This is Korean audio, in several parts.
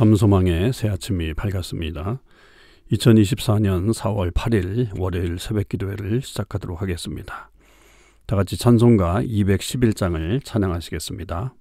잠소망의 새 아침이 밝았습니다. 2024년 4월 8일 월요일 새벽기도회를 시작하도록 하겠습니다. 다 같이 찬송가 211장을 찬양하시겠습니다.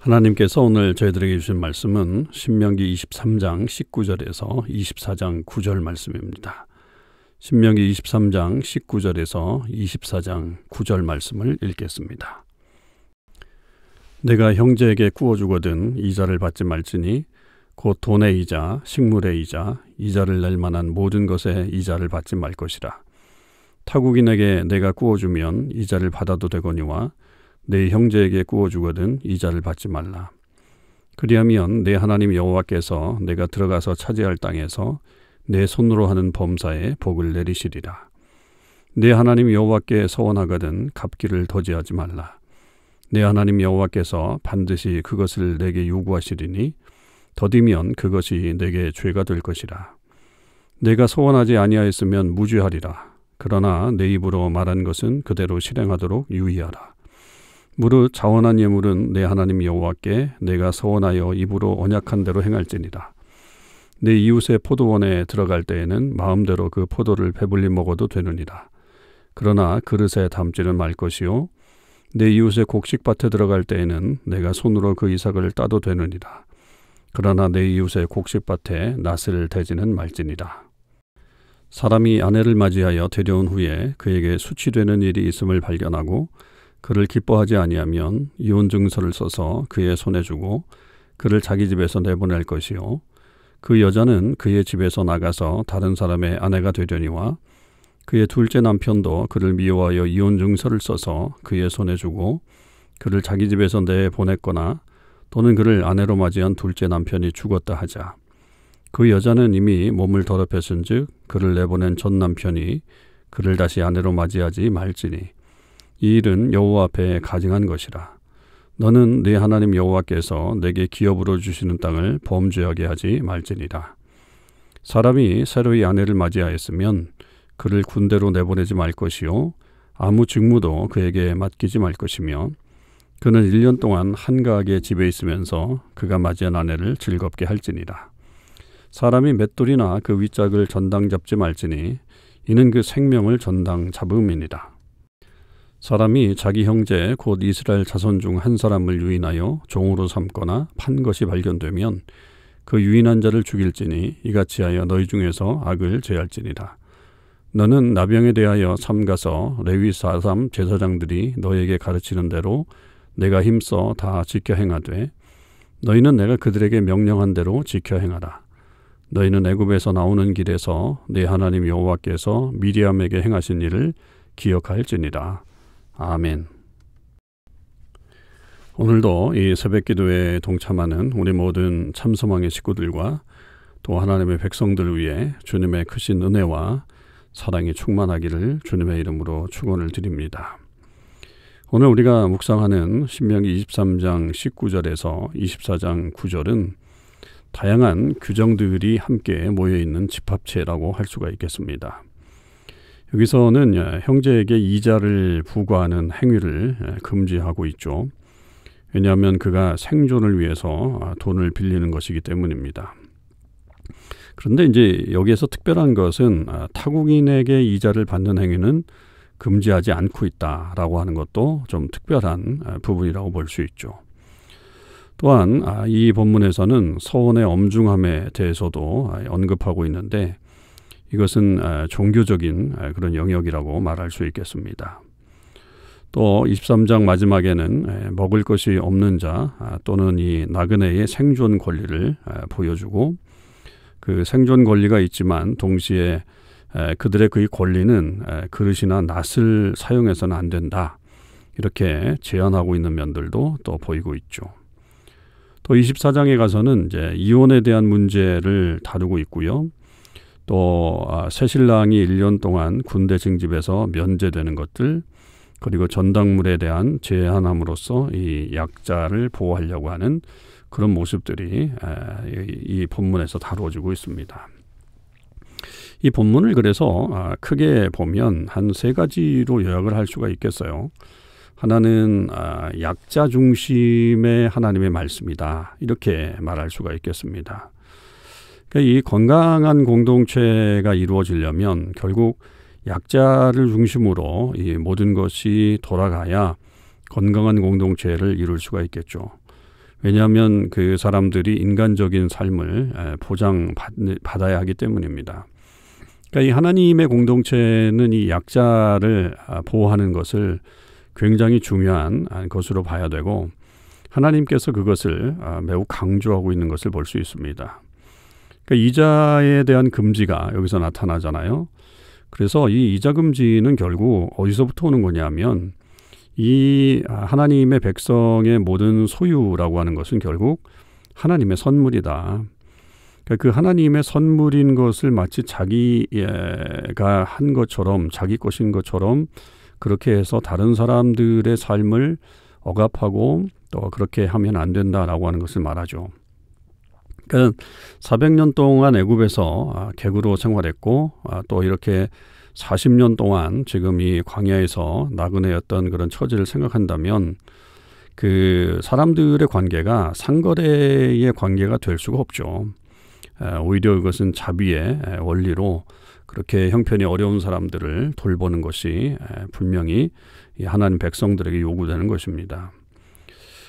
하나님께서 오늘 저희들에게 주신 말씀은 신명기 23장 19절에서 24장 9절 말씀입니다. 신명기 23장 19절에서 24장 9절 말씀을 읽겠습니다. 내가 형제에게 구워주거든 이자를 받지 말지니 곧 돈의 이자, 식물의 이자, 이자를 낼 만한 모든 것에 이자를 받지 말 것이라. 타국인에게 내가 구워주면 이자를 받아도 되거니와 내 형제에게 구워주거든 이자를 받지 말라. 그리하면 내 하나님 여호와께서 내가 들어가서 차지할 땅에서 내 손으로 하는 범사에 복을 내리시리라. 내 하나님 여호와께 서원하거든 갚기를 더디하지 말라. 내 하나님 여호와께서 반드시 그것을 내게 요구하시리니 더디면 그것이 내게 죄가 될 것이라. 내가 서원하지 아니하였으면 무죄하리라. 그러나 내 입으로 말한 것은 그대로 실행하도록 유의하라. 무릇 자원한 예물은 내 하나님 여호와께 내가 서원하여 입으로 언약한 대로 행할지니라. 내 이웃의 포도원에 들어갈 때에는 마음대로 그 포도를 배불리 먹어도 되느니라. 그러나 그릇에 담지는 말 것이요 내 이웃의 곡식밭에 들어갈 때에는 내가 손으로 그 이삭을 따도 되느니라. 그러나 내 이웃의 곡식밭에 낫을 대지는 말지니라. 사람이 아내를 맞이하여 데려온 후에 그에게 수치되는 일이 있음을 발견하고 그를 기뻐하지 아니하면 이혼 증서를 써서 그의 손에 주고 그를 자기 집에서 내보낼 것이요 그 여자는 그의 집에서 나가서 다른 사람의 아내가 되려니와 그의 둘째 남편도 그를 미워하여 이혼 증서를 써서 그의 손에 주고 그를 자기 집에서 내보냈거나 또는 그를 아내로 맞이한 둘째 남편이 죽었다 하자. 그 여자는 이미 몸을 더럽혔은 즉 그를 내보낸 전 남편이 그를 다시 아내로 맞이하지 말지니 이 일은 여호와 앞에 가증한 것이라. 너는 네 하나님 여호와께서 내게 기업으로 주시는 땅을 범죄하게 하지 말지니라. 사람이 새로이 아내를 맞이하였으면 그를 군대로 내보내지 말 것이요 아무 직무도 그에게 맡기지 말 것이며 그는 1년 동안 한가하게 집에 있으면서 그가 맞이한 아내를 즐겁게 할지니라. 사람이 맷돌이나 그 윗짝을 전당 잡지 말지니 이는 그 생명을 전당 잡음이니라. 사람이 자기 형제 곧 이스라엘 자손 중 한 사람을 유인하여 종으로 삼거나 판 것이 발견되면 그 유인한 자를 죽일지니 이같이 하여 너희 중에서 악을 제할지니라. 너는 나병에 대하여 삼가서 레위 사삼 제사장들이 너에게 가르치는 대로 내가 힘써 다 지켜 행하되 너희는 내가 그들에게 명령한 대로 지켜 행하라. 너희는 애굽에서 나오는 길에서 네 하나님 여호와께서 미리암에게 행하신 일을 기억할지니라. 아멘. 오늘도 이 새벽기도에 동참하는 우리 모든 참소망의 식구들과 또 하나님의 백성들을 위해 주님의 크신 은혜와 사랑이 충만하기를 주님의 이름으로 축원을 드립니다. 오늘 우리가 묵상하는 신명기 23장 19절에서 24장 9절은 다양한 규정들이 함께 모여있는 집합체라고 할 수가 있겠습니다. 여기서는 형제에게 이자를 부과하는 행위를 금지하고 있죠. 왜냐하면 그가 생존을 위해서 돈을 빌리는 것이기 때문입니다. 그런데 이제 여기에서 특별한 것은 타국인에게 이자를 받는 행위는 금지하지 않고 있다라고 하는 것도 좀 특별한 부분이라고 볼 수 있죠. 또한 이 본문에서는 서원의 엄중함에 대해서도 언급하고 있는데 이것은 종교적인 그런 영역이라고 말할 수 있겠습니다. 또 23장 마지막에는 먹을 것이 없는 자 또는 이 나그네의 생존 권리를 보여주고 그 생존 권리가 있지만 동시에 그들의 그 권리는 그릇이나 낫을 사용해서는 안 된다. 이렇게 제한하고 있는 면들도 또 보이고 있죠. 또 24장에 가서는 이제 이혼에 대한 문제를 다루고 있고요. 또 새신랑이 1년 동안 군대 징집에서 면제되는 것들 그리고 전당물에 대한 제한함으로써 이 약자를 보호하려고 하는 그런 모습들이 이 본문에서 다루어지고 있습니다. 이 본문을 그래서 크게 보면 한 세 가지로 요약을 할 수가 있겠어요. 하나는 약자 중심의 하나님의 말씀이다. 이렇게 말할 수가 있겠습니다. 그러니까 이 건강한 공동체가 이루어지려면 결국 약자를 중심으로 이 모든 것이 돌아가야 건강한 공동체를 이룰 수가 있겠죠. 왜냐하면 그 사람들이 인간적인 삶을 보장받아야 하기 때문입니다. 그러니까 이 하나님의 공동체는 이 약자를 보호하는 것을 굉장히 중요한 것으로 봐야 되고 하나님께서 그것을 매우 강조하고 있는 것을 볼 수 있습니다. 그러니까 이자에 대한 금지가 여기서 나타나잖아요. 그래서 이 이자 금지는 결국 어디서부터 오는 거냐면 이 하나님의 백성의 모든 소유라고 하는 것은 결국 하나님의 선물이다. 그러니까 그 하나님의 선물인 것을 마치 자기가 한 것처럼 자기 것인 것처럼 그렇게 해서 다른 사람들의 삶을 억압하고 또 그렇게 하면 안 된다라고 하는 것을 말하죠. 그러니까 400년 동안 애굽에서 객으로 생활했고 또 이렇게 40년 동안 지금 이 광야에서 나그네였던 그런 처지를 생각한다면 그 사람들의 관계가 상거래의 관계가 될 수가 없죠. 오히려 이것은 자비의 원리로 그렇게 형편이 어려운 사람들을 돌보는 것이 분명히 하나님 백성들에게 요구되는 것입니다.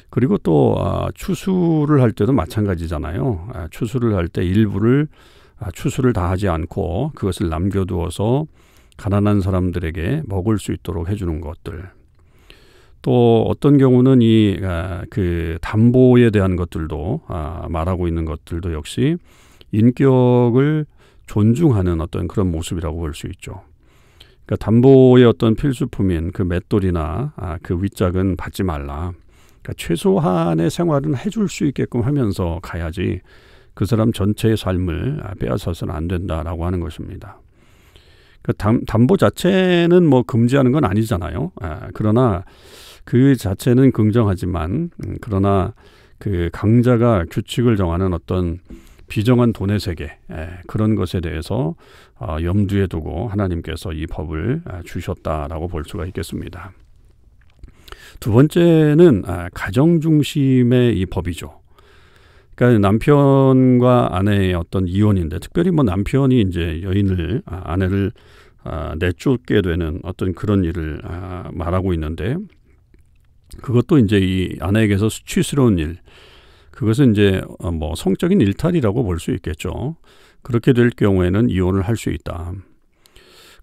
그리고 또 추수를 할 때도 마찬가지잖아요. 추수를 할 때 일부를 추수를 다 하지 않고 그것을 남겨두어서 가난한 사람들에게 먹을 수 있도록 해주는 것들. 또 어떤 경우는 그 담보에 대한 것들도 말하고 있는 것들도 역시 인격을 존중하는 어떤 그런 모습이라고 볼 수 있죠. 그러니까 담보의 어떤 필수품인 그 맷돌이나 그 윗짝은 받지 말라. 그러니까 최소한의 생활은 해줄 수 있게끔 하면서 가야지 그 사람 전체의 삶을 빼앗아서는 안 된다라고 하는 것입니다. 그 담보 자체는 뭐 금지하는 건 아니잖아요. 그러나 그 자체는 긍정하지만 그러나 그 강자가 규칙을 정하는 어떤 비정한 돈의 세계 그런 것에 대해서 염두에 두고 하나님께서 이 법을 주셨다라고 볼 수가 있겠습니다. 두 번째는 가정 중심의 이 법이죠. 그러니까 남편과 아내의 어떤 이혼인데 특별히 뭐 남편이 이제 여인을 아내를 내쫓게 되는 어떤 그런 일을 말하고 있는데 그것도 이제 이 아내에게서 수치스러운 일 그것은 이제 뭐 성적인 일탈이라고 볼 수 있겠죠. 그렇게 될 경우에는 이혼을 할 수 있다.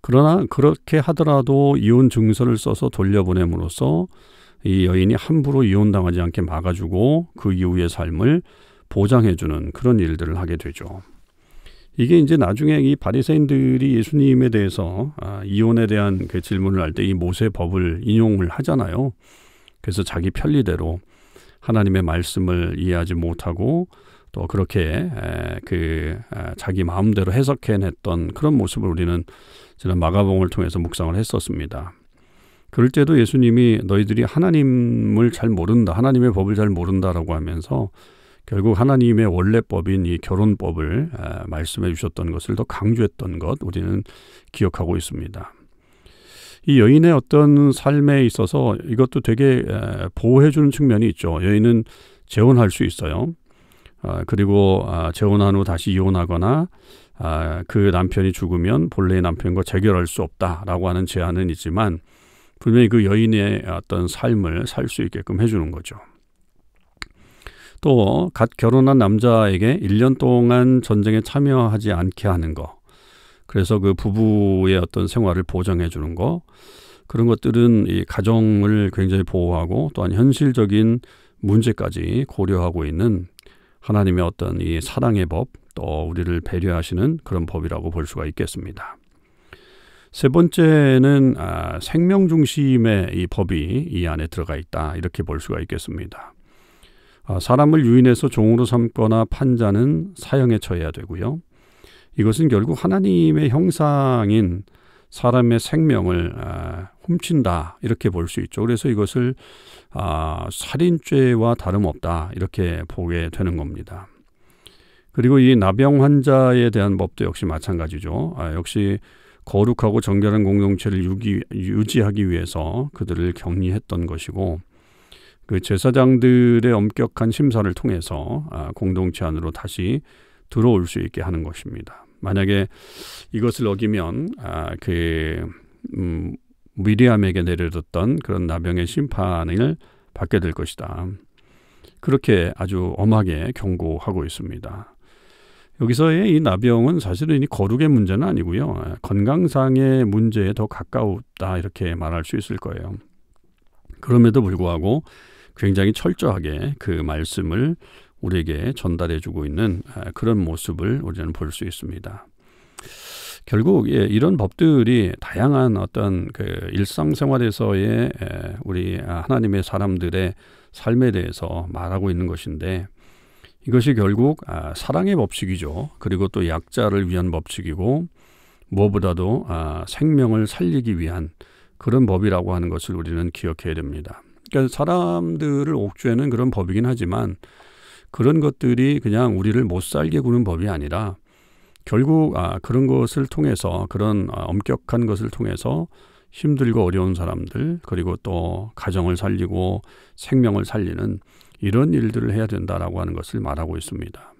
그러나 그렇게 하더라도 이혼 증서를 써서 돌려보냄으로써 이 여인이 함부로 이혼당하지 않게 막아주고 그 이후의 삶을 보장해주는 그런 일들을 하게 되죠. 이게 이제 나중에 이 바리새인들이 예수님에 대해서 이혼에 대한 그 질문을 할 때 이 모세 법을 인용을 하잖아요. 그래서 자기 편리대로 하나님의 말씀을 이해하지 못하고 또 그렇게 자기 마음대로 해석해냈던 그런 모습을 우리는 지난 마가복음을 통해서 묵상을 했었습니다. 그럴 때도 예수님이 너희들이 하나님을 잘 모른다, 하나님의 법을 잘 모른다라고 하면서 결국 하나님의 원래법인 이 결혼법을 말씀해 주셨던 것을 더 강조했던 것 우리는 기억하고 있습니다. 이 여인의 어떤 삶에 있어서 이것도 되게 보호해 주는 측면이 있죠. 여인은 재혼할 수 있어요. 그리고 재혼한 후 다시 이혼하거나 그 남편이 죽으면 본래의 남편과 재결할 수 없다라고 하는 제한은 있지만 분명히 그 여인의 어떤 삶을 살 수 있게끔 해주는 거죠. 또 갓 결혼한 남자에게 1년 동안 전쟁에 참여하지 않게 하는 거. 그래서 그 부부의 어떤 생활을 보장해 주는 거. 그런 것들은 이 가정을 굉장히 보호하고 또한 현실적인 문제까지 고려하고 있는 하나님의 어떤 이 사랑의 법, 또 우리를 배려하시는 그런 법이라고 볼 수가 있겠습니다. 세 번째는 생명 중심의 이 법이 이 안에 들어가 있다. 이렇게 볼 수가 있겠습니다. 사람을 유인해서 종으로 삼거나 판 자는 사형에 처해야 되고요. 이것은 결국 하나님의 형상인 사람의 생명을 훔친다 이렇게 볼 수 있죠. 그래서 이것을 살인죄와 다름없다 이렇게 보게 되는 겁니다. 그리고 이 나병 환자에 대한 법도 역시 마찬가지죠. 역시 거룩하고 정결한 공동체를 유지하기 위해서 그들을 격리했던 것이고 그 제사장들의 엄격한 심사를 통해서 공동체 안으로 다시 들어올 수 있게 하는 것입니다. 만약에 이것을 어기면 미리암에게 내려졌던 그런 나병의 심판을 받게 될 것이다. 그렇게 아주 엄하게 경고하고 있습니다. 여기서의 이 나병은 사실은 이 거룩의 문제는 아니고요. 건강상의 문제에 더 가까웠다 이렇게 말할 수 있을 거예요. 그럼에도 불구하고 굉장히 철저하게 그 말씀을 우리에게 전달해주고 있는 그런 모습을 우리는 볼 수 있습니다. 결국 이런 법들이 다양한 어떤 그 일상생활에서의 우리 하나님의 사람들의 삶에 대해서 말하고 있는 것인데 이것이 결국 사랑의 법칙이죠. 그리고 또 약자를 위한 법칙이고 무엇보다도 생명을 살리기 위한 그런 법이라고 하는 것을 우리는 기억해야 됩니다. 그러니까 사람들을 옥죄는 그런 법이긴 하지만 그런 것들이 그냥 우리를 못 살게 구는 법이 아니라 결국 그런 것을 통해서 그런 엄격한 것을 통해서 힘들고 어려운 사람들 그리고 또 가정을 살리고 생명을 살리는 이런 일들을 해야 된다라고 하는 것을 말하고 있습니다.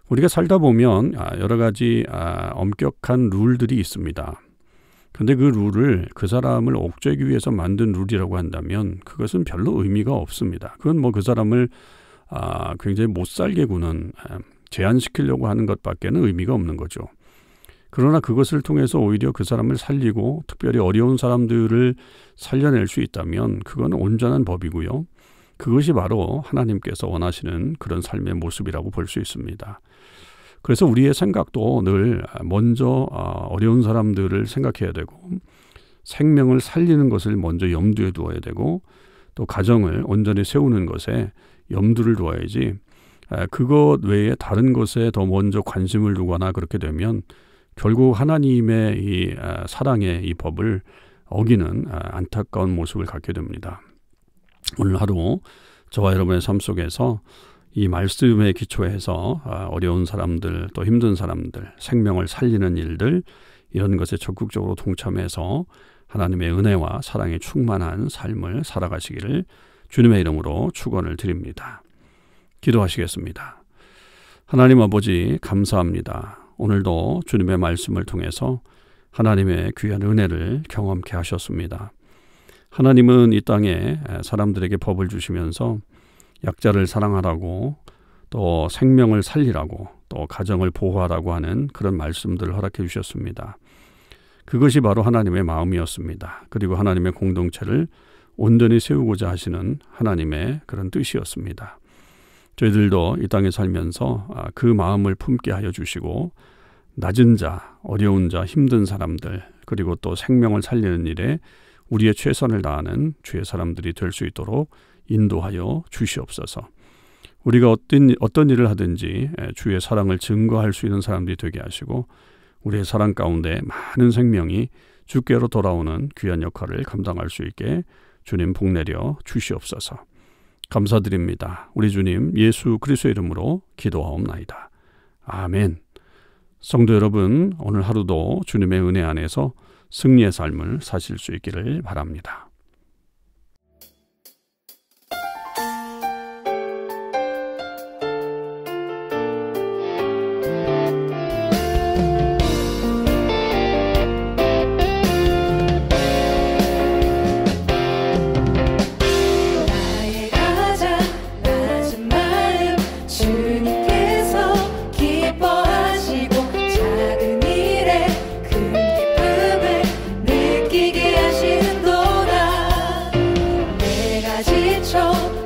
우리가 살다 보면 여러 가지 엄격한 룰들이 있습니다. 근데 그 룰을 그 사람을 옥죄기 위해서 만든 룰이라고 한다면 그것은 별로 의미가 없습니다. 그건 뭐 그 사람을 굉장히 못 살게 구는 제한시키려고 하는 것밖에는 의미가 없는 거죠. 그러나 그것을 통해서 오히려 그 사람을 살리고 특별히 어려운 사람들을 살려낼 수 있다면 그건 온전한 법이고요. 그것이 바로 하나님께서 원하시는 그런 삶의 모습이라고 볼 수 있습니다. 그래서 우리의 생각도 늘 먼저 어려운 사람들을 생각해야 되고 생명을 살리는 것을 먼저 염두에 두어야 되고 또 가정을 온전히 세우는 것에 염두를 두어야지 그것 외에 다른 것에 더 먼저 관심을 두거나 그렇게 되면 결국 하나님의 이 사랑의 이 법을 어기는 안타까운 모습을 갖게 됩니다. 오늘 하루 저와 여러분의 삶 속에서 이 말씀에 기초해서 어려운 사람들 또 힘든 사람들 생명을 살리는 일들 이런 것에 적극적으로 동참해서 하나님의 은혜와 사랑에 충만한 삶을 살아가시기를 주님의 이름으로 축원을 드립니다. 기도하시겠습니다. 하나님 아버지 감사합니다. 오늘도 주님의 말씀을 통해서 하나님의 귀한 은혜를 경험케 하셨습니다. 하나님은 이 땅에 사람들에게 법을 주시면서 약자를 사랑하라고 또 생명을 살리라고 또 가정을 보호하라고 하는 그런 말씀들을 허락해 주셨습니다. 그것이 바로 하나님의 마음이었습니다. 그리고 하나님의 공동체를 온전히 세우고자 하시는 하나님의 그런 뜻이었습니다. 저희들도 이 땅에 살면서 그 마음을 품게 하여 주시고 낮은 자, 어려운 자, 힘든 사람들 그리고 또 생명을 살리는 일에 우리의 최선을 다하는 주의 사람들이 될 수 있도록 인도하여 주시옵소서. 우리가 어떤 일을 하든지 주의 사랑을 증거할 수 있는 사람들이 되게 하시고 우리의 사랑 가운데 많은 생명이 주께로 돌아오는 귀한 역할을 감당할 수 있게 주님 복내려 주시옵소서. 감사드립니다. 우리 주님 예수 그리스도의 이름으로 기도하옵나이다. 아멘. 성도 여러분, 오늘 하루도 주님의 은혜 안에서 승리의 삶을 사실 수 있기를 바랍니다.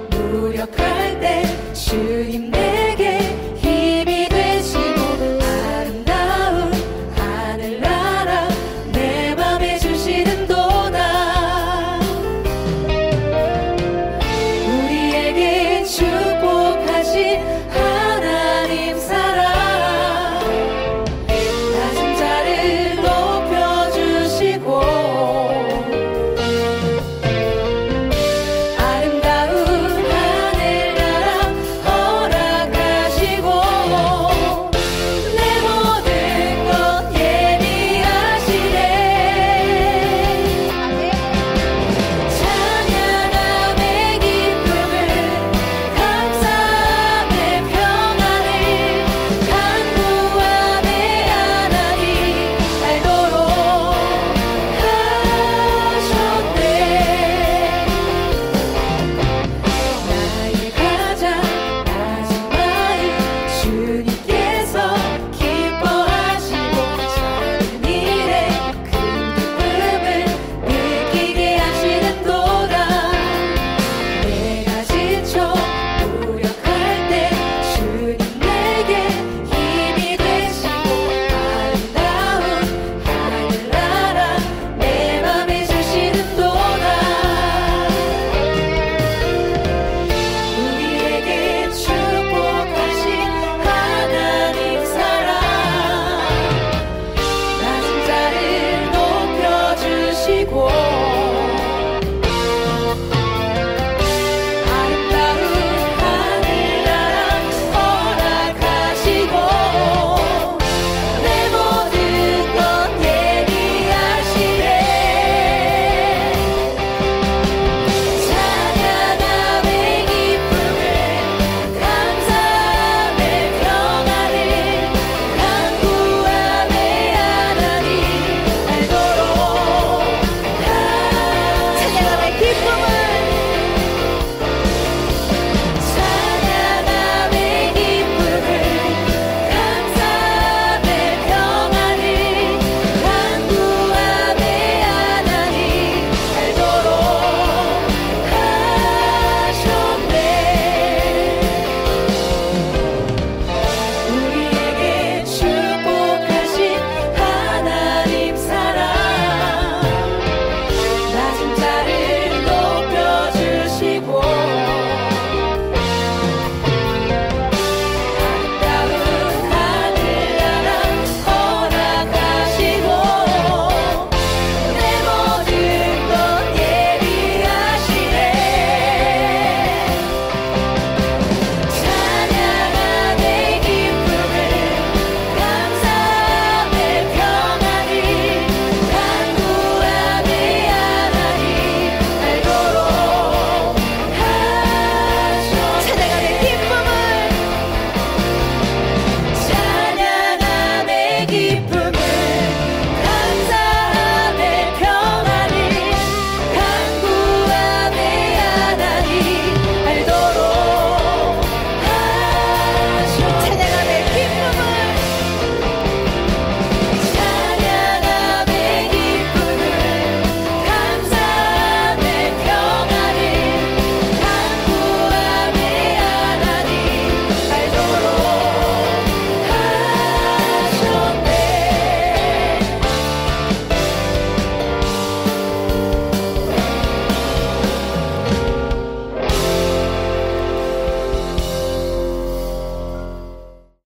무력할 때 주님 내게